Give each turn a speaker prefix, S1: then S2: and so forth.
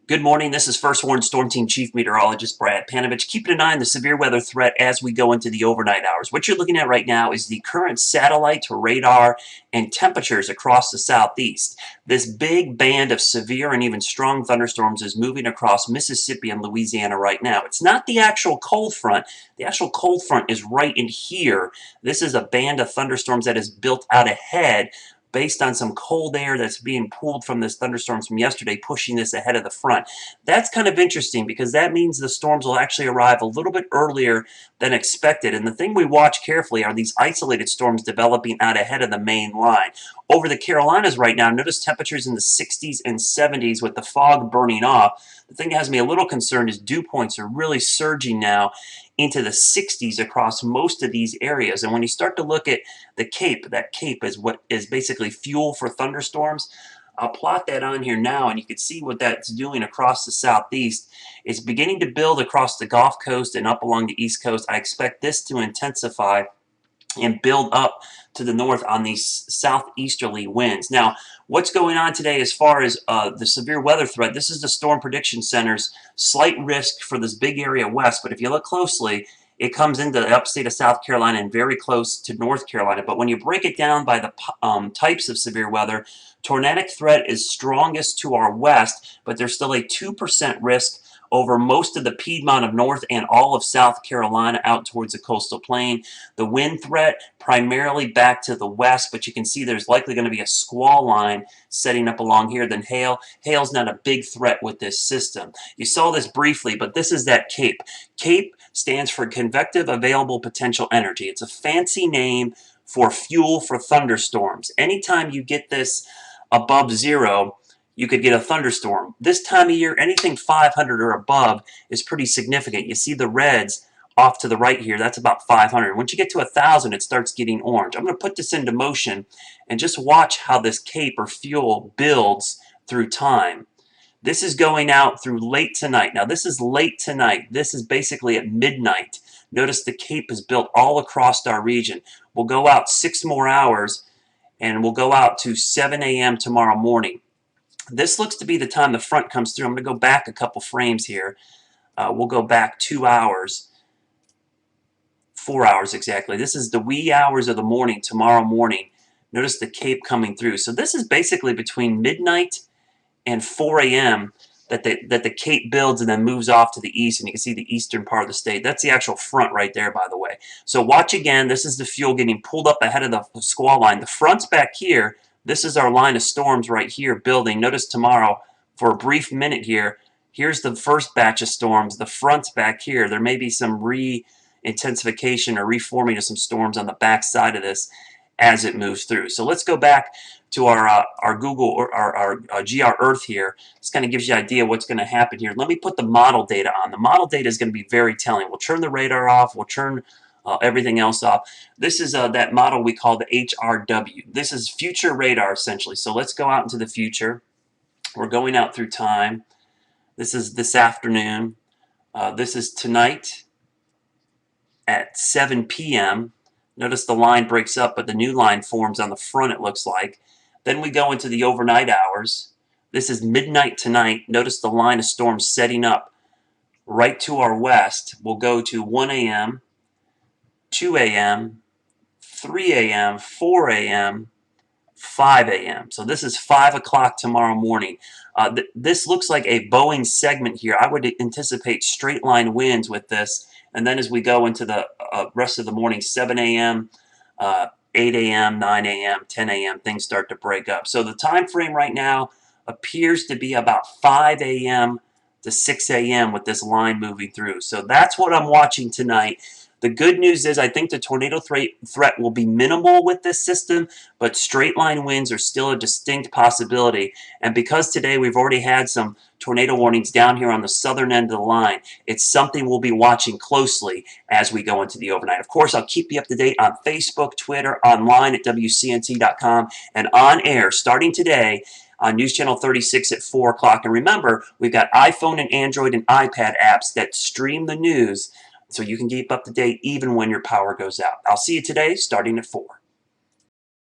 S1: Good morning. This is First Warn Storm Team Chief Meteorologist Brad Panovich, keeping an eye on the severe weather threat as we go into the overnight hours. What you're looking at right now is the current satellite to radar and temperatures across the southeast. This big band of severe and even strong thunderstorms is moving across Mississippi and Louisiana right now. It's not the actual cold front. The actual cold front is right in here. This is a band of thunderstorms that is built out ahead based on some cold air that's being pulled from this thunderstorms from yesterday, pushing this ahead of the front. That's kind of interesting because that means the storms will actually arrive a little bit earlier than expected. And the thing we watch carefully are these isolated storms developing out ahead of the main line. Over the Carolinas right now, notice temperatures in the 60s and 70s with the fog burning off. The thing that has me a little concerned is dew points are really surging now into the 60s across most of these areas. And when you start to look at the Cape, that Cape is what is basically fuel for thunderstorms. I'll plot that on here now, and you can see what that's doing across the southeast. It's beginning to build across the Gulf Coast and up along the East Coast. I expect this to intensify and build up to the north on these southeasterly winds. Now, what's going on today as far as the severe weather threat? This is the Storm Prediction Center's slight risk for this big area west, but if you look closely, it comes into the upstate of South Carolina and very close to North Carolina. But when you break it down by the types of severe weather, tornadic threat is strongest to our west, but there's still a 2% risk over most of the Piedmont of North and all of South Carolina out towards the coastal plain. The wind threat primarily back to the west, but you can see there's likely going to be a squall line setting up along here. Then hail. Hail's not a big threat with this system. You saw this briefly, but this is that CAPE. CAPE stands for Convective Available Potential Energy. It's a fancy name for fuel for thunderstorms. Anytime you get this above zero, you could get a thunderstorm. This time of year, anything 500 or above is pretty significant. You see the reds off to the right here, that's about 500. Once you get to 1,000, it starts getting orange. I'm going to put this into motion and just watch how this CAPE or fuel builds through time. This is going out through late tonight. Now, this is late tonight. This is basically at midnight. Notice the CAPE is built all across our region. We'll go out 6 more hours, and we'll go out to 7 a.m. tomorrow morning. This looks to be the time the front comes through. I'm going to go back a couple frames here. We'll go back 2 hours, 4 hours exactly. This is the wee hours of the morning, tomorrow morning. Notice the CAPE coming through. So this is basically between midnight and 4 a.m. that the CAPE builds and then moves off to the east, and you can see the eastern part of the state. That's the actual front right there, by the way. So watch again. This is the fuel getting pulled up ahead of the squall line. The front's back here. This is our line of storms right here building. Notice tomorrow, for a brief minute here, here's the first batch of storms. The front's back here. There may be some re-intensification or reforming of some storms on the back side of this as it moves through. So let's go back to our Google or our GR Earth here. This kind of gives you an idea what's going to happen here. Let me put the model data on. The model data is going to be very telling. We'll turn the radar off. We'll turn everything else off. This is that model we call the HRW. This is future radar essentially. So let's go out into the future. We're going out through time. This is this afternoon. This is tonight at 7 p.m. Notice the line breaks up, but the new line forms on the front, it looks like. Then we go into the overnight hours. This is midnight tonight. Notice the line of storms setting up right to our west. We'll go to 1 a.m., 2 a.m., 3 a.m., 4 a.m., 5 a.m. So this is 5 o'clock tomorrow morning. This looks like a Boeing segment here. I would anticipate straight line winds with this. And then as we go into the rest of the morning, 7 a.m., 8 a.m., 9 a.m., 10 a.m., things start to break up. So the time frame right now appears to be about 5 a.m. to 6 a.m. with this line moving through. So that's what I'm watching tonight. The good news is I think the tornado threat will be minimal with this system, but straight line winds are still a distinct possibility. And because today we've already had some tornado warnings down here on the southern end of the line, it's something we'll be watching closely as we go into the overnight. Of course, I'll keep you up to date on Facebook, Twitter, online at wcnt.com, and on air starting today on News Channel 36 at 4 o'clock. And remember, we've got iPhone and Android and iPad apps that stream the news, so you can keep up to date even when your power goes out. I'll see you today starting at 4.